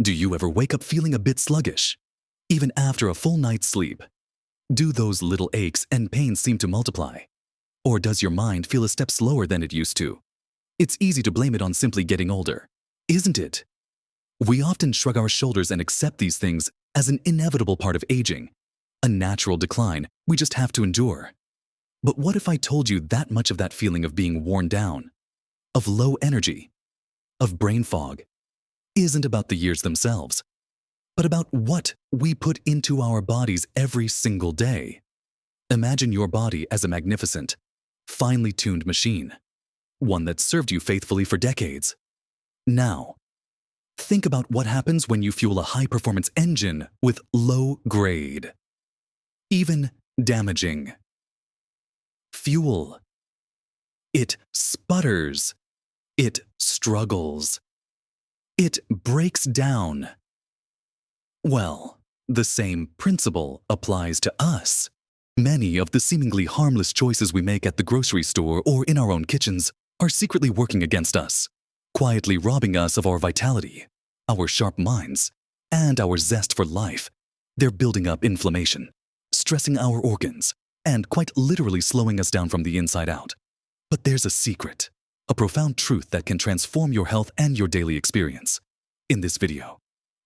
Do you ever wake up feeling a bit sluggish? Even after a full night's sleep? Do those little aches and pains seem to multiply? Or does your mind feel a step slower than it used to? It's easy to blame it on simply getting older, isn't it? We often shrug our shoulders and accept these things as an inevitable part of aging, a natural decline we just have to endure. But what if I told you that much of that feeling of being worn down, of low energy, of brain fog, isn't about the years themselves, but about what we put into our bodies every single day? Imagine your body as a magnificent, finely tuned machine, one that served you faithfully for decades. Now, think about what happens when you fuel a high-performance engine with low grade, even damaging fuel. It sputters. It struggles. It breaks down. Well, the same principle applies to us. Many of the seemingly harmless choices we make at the grocery store or in our own kitchens are secretly working against us, quietly robbing us of our vitality, our sharp minds, and our zest for life. They're building up inflammation, stressing our organs, and quite literally slowing us down from the inside out. But there's a secret, a profound truth that can transform your health and your daily experience. In this video,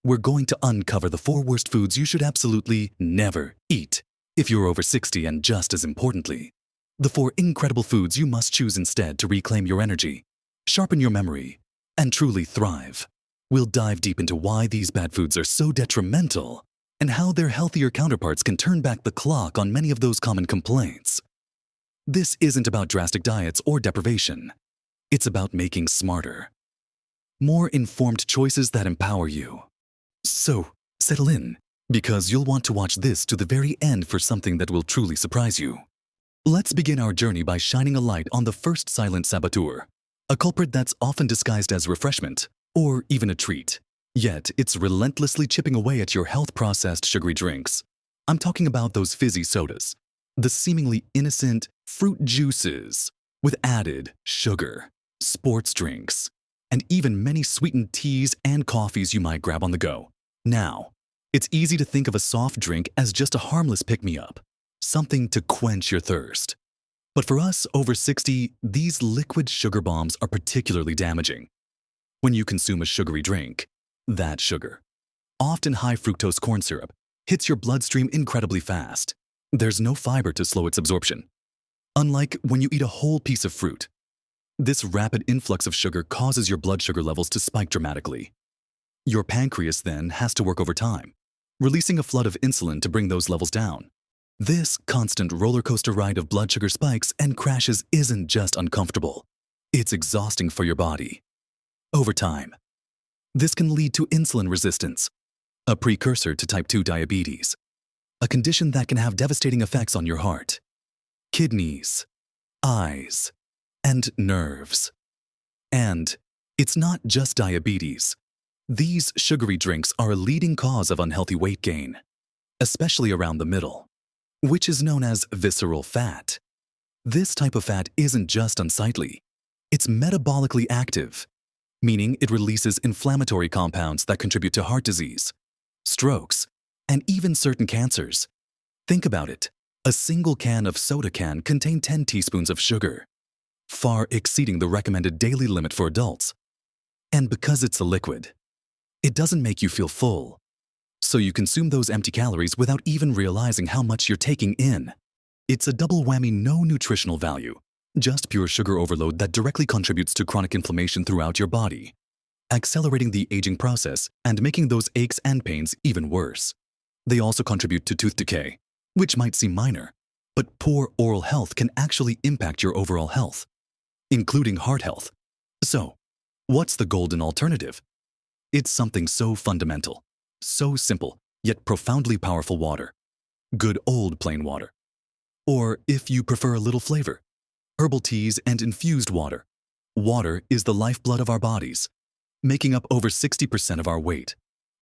we're going to uncover the 4 worst foods you should absolutely never eat if you're over 60, and just as importantly, the 4 incredible foods you must choose instead to reclaim your energy, sharpen your memory, and truly thrive. We'll dive deep into why these bad foods are so detrimental and how their healthier counterparts can turn back the clock on many of those common complaints. This isn't about drastic diets or deprivation. It's about making smarter, more informed choices that empower you. So, settle in, because you'll want to watch this to the very end for something that will truly surprise you. Let's begin our journey by shining a light on the first silent saboteur, a culprit that's often disguised as refreshment or even a treat. Yet, it's relentlessly chipping away at your health-processed sugary drinks. I'm talking about those fizzy sodas, the seemingly innocent fruit juices with added sugar, sports drinks, and even many sweetened teas and coffees you might grab on the go. Now, it's easy to think of a soft drink as just a harmless pick-me-up, something to quench your thirst. But for us over 60, these liquid sugar bombs are particularly damaging. When you consume a sugary drink, that sugar, often high fructose corn syrup, hits your bloodstream incredibly fast. There's no fiber to slow its absorption. Unlike when you eat a whole piece of fruit, this rapid influx of sugar causes your blood sugar levels to spike dramatically. Your pancreas then has to work overtime, releasing a flood of insulin to bring those levels down. This constant roller coaster ride of blood sugar spikes and crashes isn't just uncomfortable, it's exhausting for your body. Over time, this can lead to insulin resistance, a precursor to type 2 diabetes, a condition that can have devastating effects on your heart, kidneys, eyes, and nerves. And it's not just diabetes. These sugary drinks are a leading cause of unhealthy weight gain, especially around the middle, which is known as visceral fat. This type of fat isn't just unsightly, it's metabolically active, meaning it releases inflammatory compounds that contribute to heart disease, strokes, and even certain cancers. Think about it. A single can of soda can contain 10 teaspoons of sugar, far exceeding the recommended daily limit for adults. And because it's a liquid, it doesn't make you feel full, so you consume those empty calories without even realizing how much you're taking in. It's a double whammy, no nutritional value, just pure sugar overload that directly contributes to chronic inflammation throughout your body, accelerating the aging process and making those aches and pains even worse. They also contribute to tooth decay, which might seem minor, but poor oral health can actually impact your overall health, including heart health. So, what's the golden alternative? It's something so fundamental, so simple, yet profoundly powerful: water. Good old plain water. Or, if you prefer a little flavor, herbal teas and infused water. Water is the lifeblood of our bodies, making up over 60% of our weight.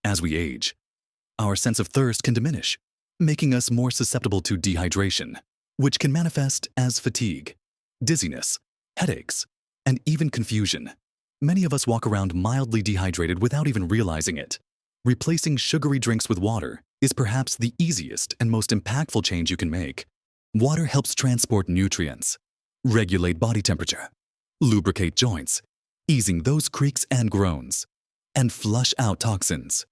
As we age, our sense of thirst can diminish, making us more susceptible to dehydration, which can manifest as fatigue, dizziness, headaches, and even confusion. Many of us walk around mildly dehydrated without even realizing it. Replacing sugary drinks with water is perhaps the easiest and most impactful change you can make. Water helps transport nutrients, regulate body temperature, lubricate joints, easing those creaks and groans, and flush out toxins.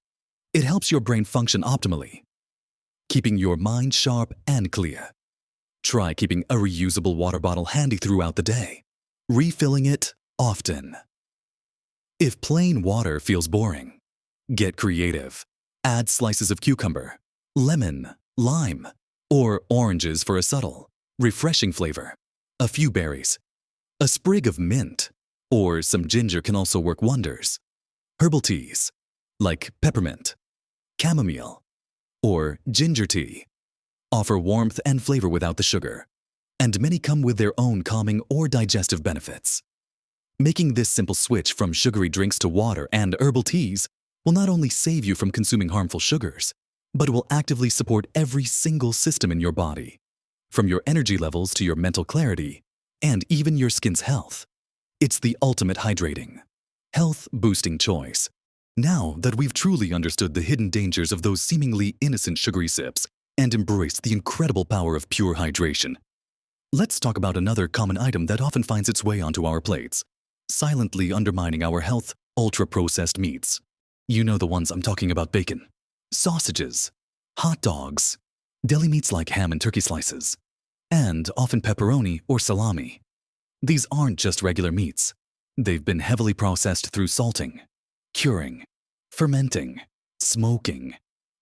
It helps your brain function optimally, keeping your mind sharp and clear. Try keeping a reusable water bottle handy throughout the day, refilling it often. If plain water feels boring, get creative. Add slices of cucumber, lemon, lime, or oranges for a subtle, refreshing flavor. A few berries, a sprig of mint, or some ginger can also work wonders. Herbal teas, like peppermint, chamomile, or ginger tea, offer warmth and flavor without the sugar, and many come with their own calming or digestive benefits. Making this simple switch from sugary drinks to water and herbal teas will not only save you from consuming harmful sugars, but will actively support every single system in your body, from your energy levels to your mental clarity, and even your skin's health. It's the ultimate hydrating, health-boosting choice. Now that we've truly understood the hidden dangers of those seemingly innocent sugary sips and embraced the incredible power of pure hydration, let's talk about another common item that often finds its way onto our plates, silently undermining our health: ultra-processed meats. You know the ones I'm talking about: bacon, sausages, hot dogs, deli meats like ham and turkey slices, and often pepperoni or salami. These aren't just regular meats. They've been heavily processed through salting, curing, fermenting, smoking,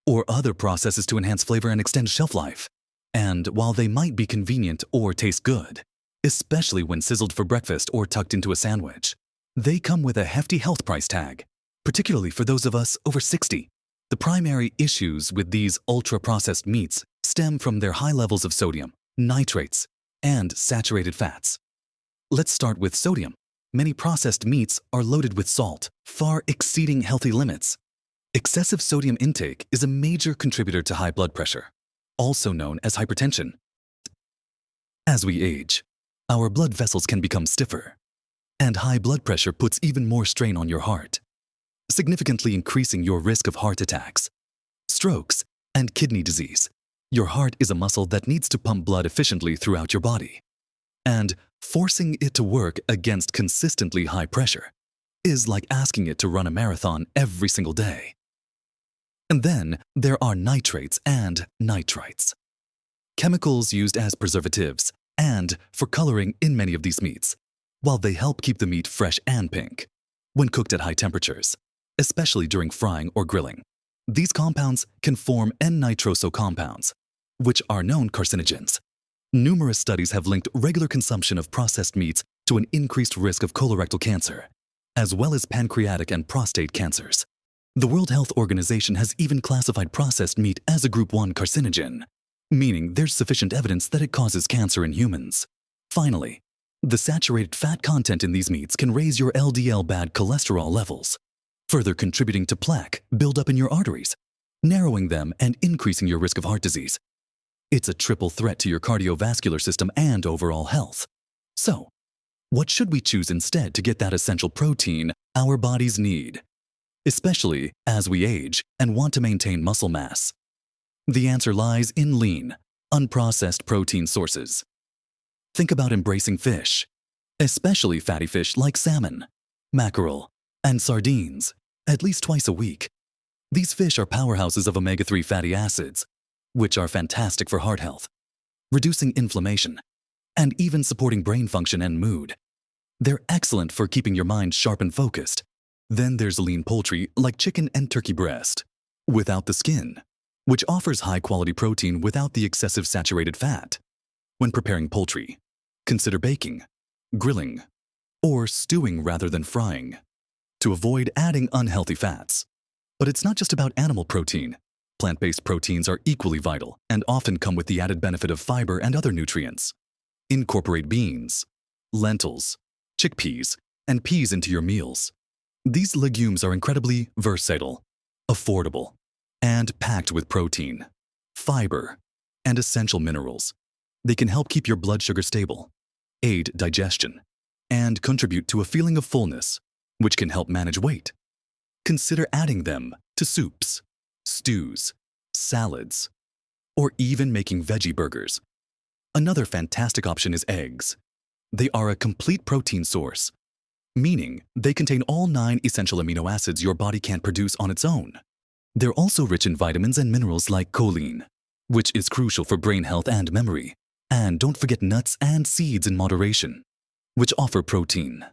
or other processes to enhance flavor and extend shelf life. And while they might be convenient or taste good, especially when sizzled for breakfast or tucked into a sandwich, they come with a hefty health price tag, particularly for those of us over 60. The primary issues with these ultra-processed meats stem from their high levels of sodium, nitrates, and saturated fats. Let's start with sodium. Many processed meats are loaded with salt, far exceeding healthy limits. Excessive sodium intake is a major contributor to high blood pressure, also known as hypertension. As we age, our blood vessels can become stiffer, and high blood pressure puts even more strain on your heart, significantly increasing your risk of heart attacks, strokes, and kidney disease. Your heart is a muscle that needs to pump blood efficiently throughout your body, and forcing it to work against consistently high pressure is like asking it to run a marathon every single day. And then there are nitrates and nitrites, chemicals used as preservatives and for coloring in many of these meats. While they help keep the meat fresh and pink when cooked at high temperatures, especially during frying or grilling, these compounds can form N-nitroso compounds, which are known carcinogens. Numerous studies have linked regular consumption of processed meats to an increased risk of colorectal cancer, as well as pancreatic and prostate cancers. The World Health Organization has even classified processed meat as a Group 1 carcinogen, meaning there's sufficient evidence that it causes cancer in humans. Finally, the saturated fat content in these meats can raise your LDL bad cholesterol levels, further contributing to plaque buildup in your arteries, narrowing them and increasing your risk of heart disease. It's a triple threat to your cardiovascular system and overall health. So, what should we choose instead to get that essential protein our bodies need, especially as we age and want to maintain muscle mass? The answer lies in lean, unprocessed protein sources. Think about embracing fish, especially fatty fish like salmon, mackerel, and sardines, at least twice a week. These fish are powerhouses of omega-3 fatty acids, which are fantastic for heart health, reducing inflammation, and even supporting brain function and mood. They're excellent for keeping your mind sharp and focused. Then there's lean poultry like chicken and turkey breast, without the skin, which offers high-quality protein without the excessive saturated fat. When preparing poultry, consider baking, grilling, or stewing rather than frying, to avoid adding unhealthy fats. But it's not just about animal protein. Plant-based proteins are equally vital and often come with the added benefit of fiber and other nutrients. Incorporate beans, lentils, chickpeas, and peas into your meals. These legumes are incredibly versatile, affordable, and packed with protein, fiber, and essential minerals. They can help keep your blood sugar stable, aid digestion, and contribute to a feeling of fullness, which can help manage weight. Consider adding them to soups, stews, salads, or even making veggie burgers. Another fantastic option is eggs. They are a complete protein source, meaning they contain all 9 essential amino acids your body can't produce on its own. They're also rich in vitamins and minerals like choline, which is crucial for brain health and memory. And don't forget nuts and seeds in moderation, which offer protein,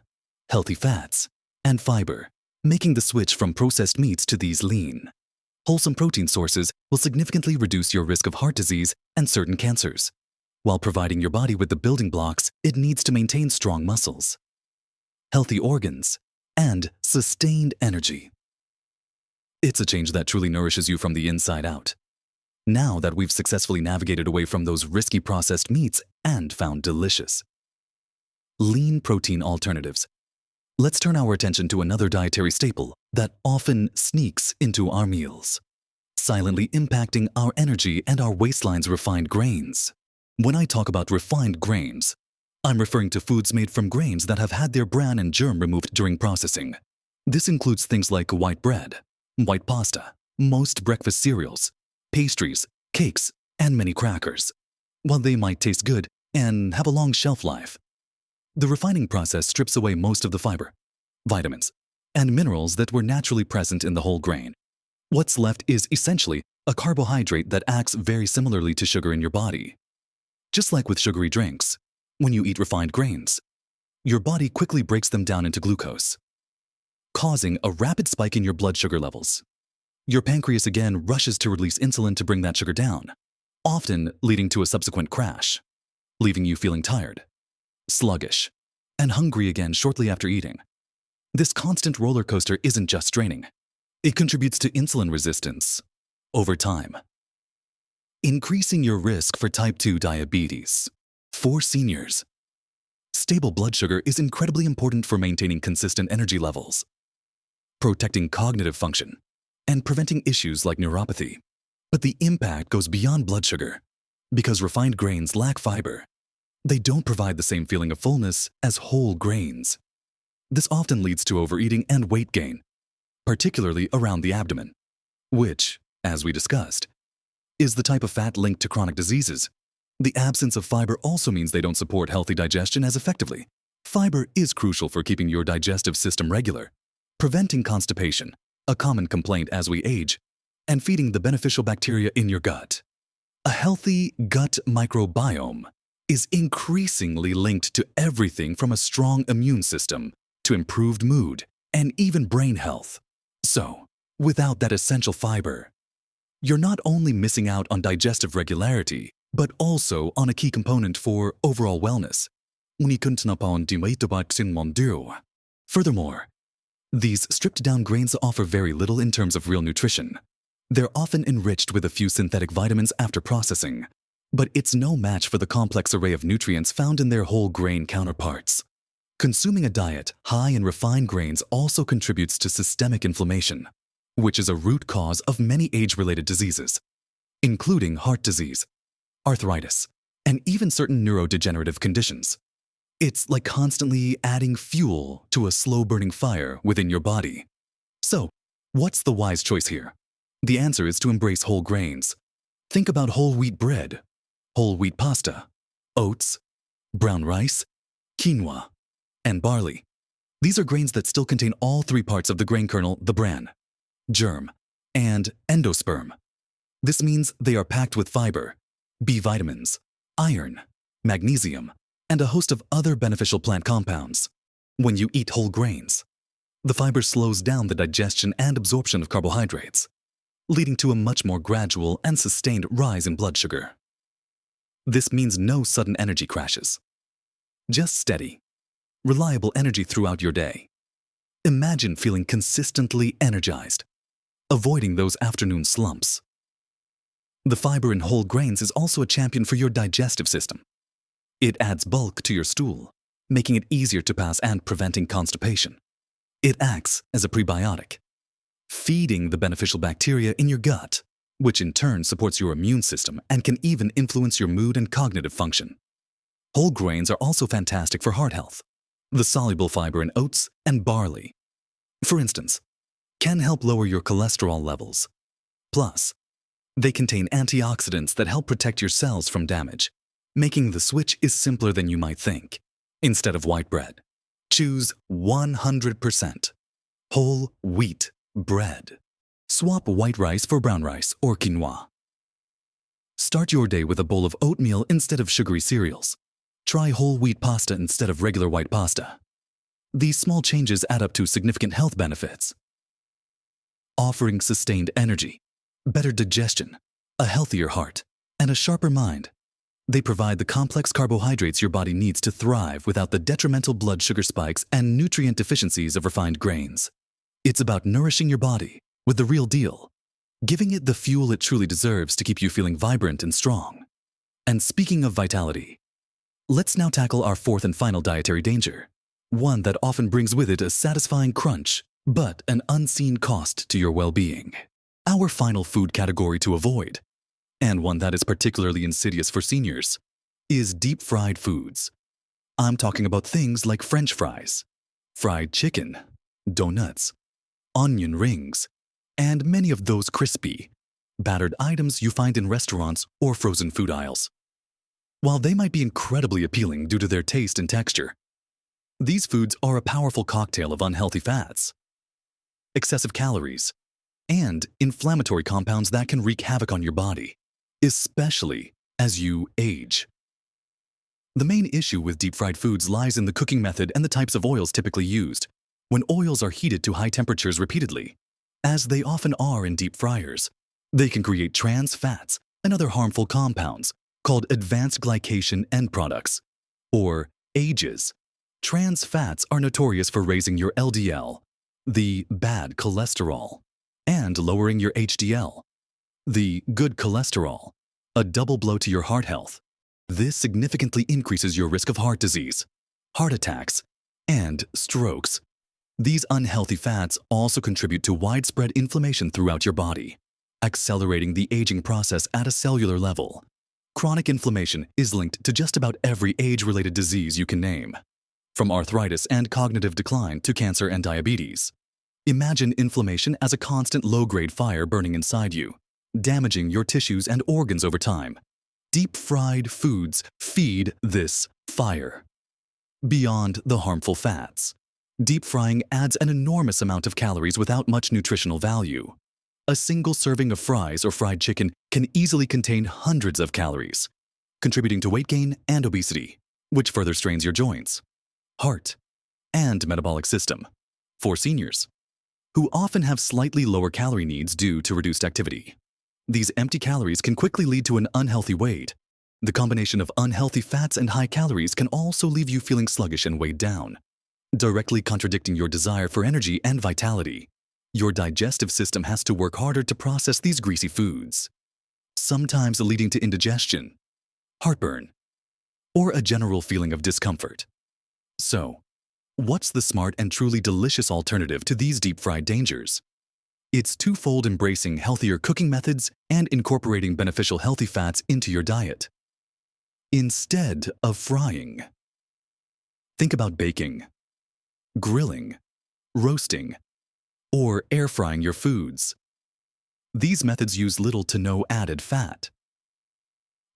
healthy fats, and fiber, making the switch from processed meats to these lean, wholesome protein sources will significantly reduce your risk of heart disease and certain cancers, while providing your body with the building blocks it needs to maintain strong muscles, healthy organs, and sustained energy. It's a change that truly nourishes you from the inside out. Now that we've successfully navigated away from those risky processed meats and found delicious, lean protein alternatives, let's turn our attention to another dietary staple that often sneaks into our meals, silently impacting our energy and our waistlines: refined grains. When I talk about refined grains, I'm referring to foods made from grains that have had their bran and germ removed during processing. This includes things like white bread, white pasta, most breakfast cereals, pastries, cakes, and many crackers. While they might taste good and have a long shelf life, the refining process strips away most of the fiber, vitamins, and minerals that were naturally present in the whole grain. What's left is essentially a carbohydrate that acts very similarly to sugar in your body. Just like with sugary drinks, when you eat refined grains, your body quickly breaks them down into glucose, causing a rapid spike in your blood sugar levels. Your pancreas again rushes to release insulin to bring that sugar down, often leading to a subsequent crash, leaving you feeling tired, sluggish, and hungry again shortly after eating. This constant roller coaster isn't just draining. It contributes to insulin resistance over time, increasing your risk for type 2 diabetes. For seniors, stable blood sugar is incredibly important for maintaining consistent energy levels, protecting cognitive function, and preventing issues like neuropathy. But the impact goes beyond blood sugar. Because refined grains lack fiber, they don't provide the same feeling of fullness as whole grains. This often leads to overeating and weight gain, particularly around the abdomen, which, as we discussed, is the type of fat linked to chronic diseases. The absence of fiber also means they don't support healthy digestion as effectively. Fiber is crucial for keeping your digestive system regular, preventing constipation, a common complaint as we age, and feeding the beneficial bacteria in your gut. A healthy gut microbiome is increasingly linked to everything from a strong immune system to improved mood and even brain health. So, without that essential fiber, you're not only missing out on digestive regularity, but also on a key component for overall wellness. Furthermore, these stripped-down grains offer very little in terms of real nutrition. They're often enriched with a few synthetic vitamins after processing, but it's no match for the complex array of nutrients found in their whole grain counterparts. Consuming a diet high in refined grains also contributes to systemic inflammation, which is a root cause of many age-related diseases, including heart disease, arthritis, and even certain neurodegenerative conditions. It's like constantly adding fuel to a slow-burning fire within your body. So, what's the wise choice here? The answer is to embrace whole grains. Think about whole wheat bread, whole wheat pasta, oats, brown rice, quinoa, and barley. These are grains that still contain all 3 parts of the grain kernel: the bran, germ, and endosperm. This means they are packed with fiber, B vitamins, iron, magnesium, and a host of other beneficial plant compounds. When you eat whole grains, the fiber slows down the digestion and absorption of carbohydrates, leading to a much more gradual and sustained rise in blood sugar. This means no sudden energy crashes, just steady, reliable energy throughout your day. Imagine feeling consistently energized, avoiding those afternoon slumps. The fiber in whole grains is also a champion for your digestive system. It adds bulk to your stool, making it easier to pass and preventing constipation. It acts as a prebiotic, feeding the beneficial bacteria in your gut, which in turn supports your immune system and can even influence your mood and cognitive function. Whole grains are also fantastic for heart health. The soluble fiber in oats and barley, for instance, can help lower your cholesterol levels. Plus, they contain antioxidants that help protect your cells from damage, making the switch is simpler than you might think. Instead of white bread, choose 100% whole wheat bread. Swap white rice for brown rice or quinoa. Start your day with a bowl of oatmeal instead of sugary cereals. Try whole wheat pasta instead of regular white pasta. These small changes add up to significant health benefits. Offering sustained energy, better digestion, a healthier heart, and a sharper mind. They provide the complex carbohydrates your body needs to thrive without the detrimental blood sugar spikes and nutrient deficiencies of refined grains. It's about nourishing your body with the real deal, giving it the fuel it truly deserves to keep you feeling vibrant and strong. And speaking of vitality, let's now tackle our fourth and final dietary danger, one that often brings with it a satisfying crunch, but an unseen cost to your well-being. Our final food category to avoid, and one that is particularly insidious for seniors, is deep-fried foods. I'm talking about things like French fries, fried chicken, donuts, onion rings, and many of those crispy, battered items you find in restaurants or frozen food aisles. While they might be incredibly appealing due to their taste and texture, these foods are a powerful cocktail of unhealthy fats, excessive calories, and inflammatory compounds that can wreak havoc on your body, especially as you age. The main issue with deep-fried foods lies in the cooking method and the types of oils typically used. When oils are heated to high temperatures repeatedly, as they often are in deep fryers, they can create trans fats and other harmful compounds called advanced glycation end products, or AGEs. Trans fats are notorious for raising your LDL, the bad cholesterol, and lowering your HDL, the good cholesterol, a double blow to your heart health. This significantly increases your risk of heart disease, heart attacks, and strokes. These unhealthy fats also contribute to widespread inflammation throughout your body, accelerating the aging process at a cellular level. Chronic inflammation is linked to just about every age-related disease you can name, from arthritis and cognitive decline to cancer and diabetes. Imagine inflammation as a constant low-grade fire burning inside you, damaging your tissues and organs over time. Deep-fried foods feed this fire. Beyond the harmful fats, deep frying adds an enormous amount of calories without much nutritional value. A single serving of fries or fried chicken can easily contain hundreds of calories, contributing to weight gain and obesity, which further strains your joints, heart, and metabolic system. For seniors, who often have slightly lower calorie needs due to reduced activity, these empty calories can quickly lead to an unhealthy weight. The combination of unhealthy fats and high calories can also leave you feeling sluggish and weighed down, directly contradicting your desire for energy and vitality. Your digestive system has to work harder to process these greasy foods, sometimes leading to indigestion, heartburn, or a general feeling of discomfort. So, what's the smart and truly delicious alternative to these deep-fried dangers? It's twofold: embracing healthier cooking methods and incorporating beneficial healthy fats into your diet. Instead of frying, think about baking, grilling, roasting, or air frying your foods. These methods use little to no added fat,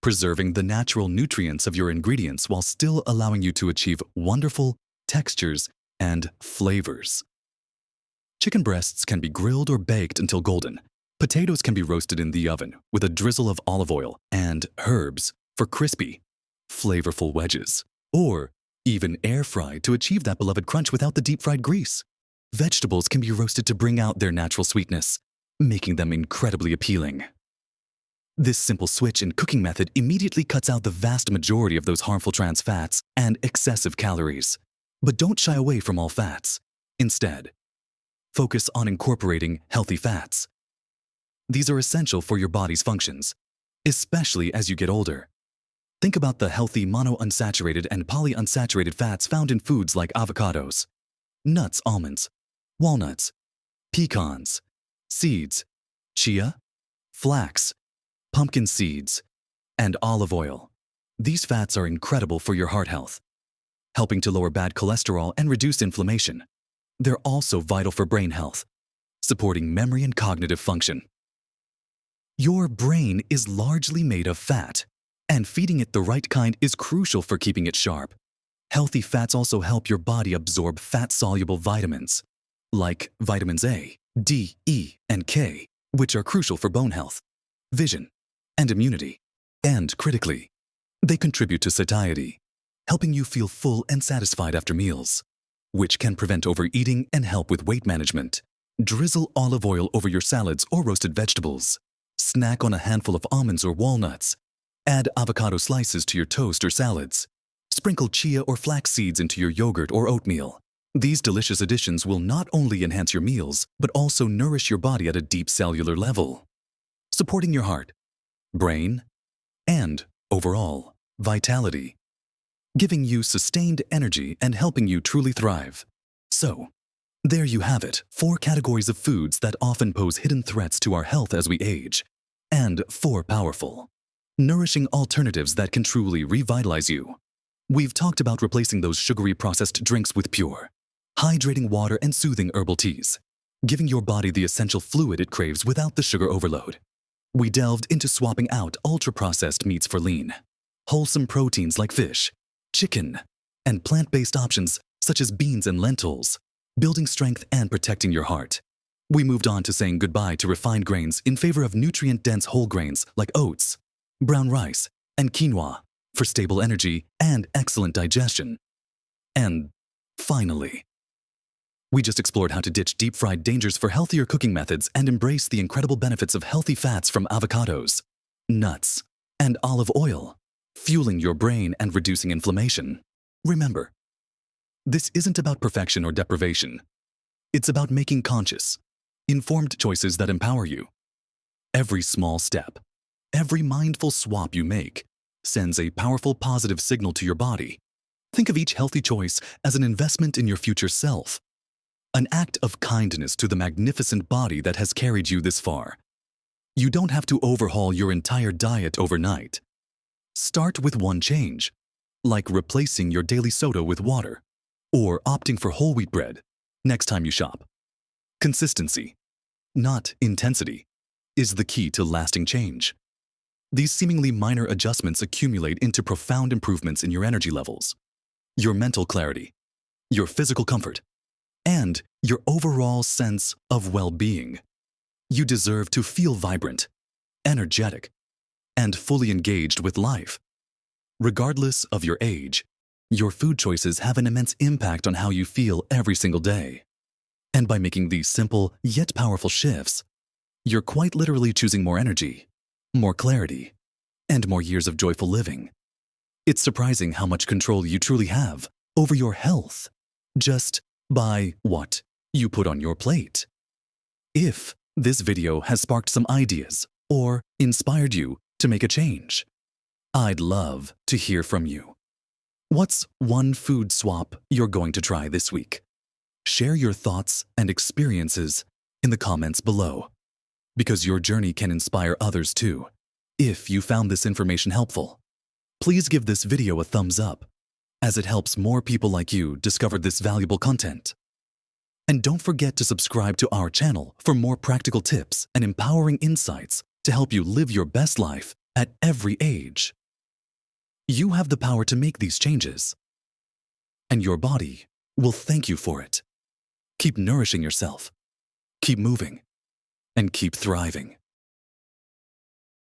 preserving the natural nutrients of your ingredients while still allowing you to achieve wonderful textures and flavors. Chicken breasts can be grilled or baked until golden. Potatoes can be roasted in the oven with a drizzle of olive oil and herbs for crispy, flavorful wedges, or even air fried to achieve that beloved crunch without the deep-fried grease. Vegetables can be roasted to bring out their natural sweetness, making them incredibly appealing. This simple switch in cooking method immediately cuts out the vast majority of those harmful trans fats and excessive calories. But don't shy away from all fats. Instead, focus on incorporating healthy fats. These are essential for your body's functions, especially as you get older. Think about the healthy monounsaturated and polyunsaturated fats found in foods like avocados, nuts, almonds, walnuts, pecans, seeds, chia, flax, pumpkin seeds, and olive oil. These fats are incredible for your heart health, helping to lower bad cholesterol and reduce inflammation. They're also vital for brain health, supporting memory and cognitive function. Your brain is largely made of fat, and feeding it the right kind is crucial for keeping it sharp. Healthy fats also help your body absorb fat-soluble vitamins, like vitamins A, D, E, and K, which are crucial for bone health, vision, and immunity. And critically, they contribute to satiety, helping you feel full and satisfied after meals, which can prevent overeating and help with weight management. Drizzle olive oil over your salads or roasted vegetables. Snack on a handful of almonds or walnuts. Add avocado slices to your toast or salads. Sprinkle chia or flax seeds into your yogurt or oatmeal. These delicious additions will not only enhance your meals, but also nourish your body at a deep cellular level, supporting your heart, brain, and, overall, vitality, giving you sustained energy and helping you truly thrive. So, there you have it, 4 categories of foods that often pose hidden threats to our health as we age, and 4 powerful, nourishing alternatives that can truly revitalize you. We've talked about replacing those sugary processed drinks with pure, hydrating water and soothing herbal teas, giving your body the essential fluid it craves without the sugar overload. We delved into swapping out ultra-processed meats for lean, wholesome proteins like fish, chicken, and plant-based options such as beans and lentils, building strength and protecting your heart. We moved on to saying goodbye to refined grains in favor of nutrient-dense whole grains like oats, brown rice, and quinoa for stable energy and excellent digestion. And finally, we just explored how to ditch deep-fried dangers for healthier cooking methods and embrace the incredible benefits of healthy fats from avocados, nuts, and olive oil, fueling your brain and reducing inflammation. Remember, this isn't about perfection or deprivation. It's about making conscious, informed choices that empower you. Every small step, every mindful swap you make sends a powerful positive signal to your body. Think of each healthy choice as an investment in your future self, an act of kindness to the magnificent body that has carried you this far. You don't have to overhaul your entire diet overnight. Start with one change, like replacing your daily soda with water, or opting for whole wheat bread next time you shop. Consistency, not intensity, is the key to lasting change. These seemingly minor adjustments accumulate into profound improvements in your energy levels, your mental clarity, your physical comfort, and your overall sense of well-being. You deserve to feel vibrant, energetic, and fully engaged with life. Regardless of your age, your food choices have an immense impact on how you feel every single day. And by making these simple yet powerful shifts, you're quite literally choosing more energy, more clarity, and more years of joyful living. It's surprising how much control you truly have over your health just by what you put on your plate. If this video has sparked some ideas or inspired you to make a change, I'd love to hear from you. What's one food swap you're going to try this week? Share your thoughts and experiences in the comments below, because your journey can inspire others too. If you found this information helpful, please give this video a thumbs up, as it helps more people like you discover this valuable content. And don't forget to subscribe to our channel for more practical tips and empowering insights to help you live your best life at every age. You have the power to make these changes, and your body will thank you for it. Keep nourishing yourself, keep moving, and keep thriving.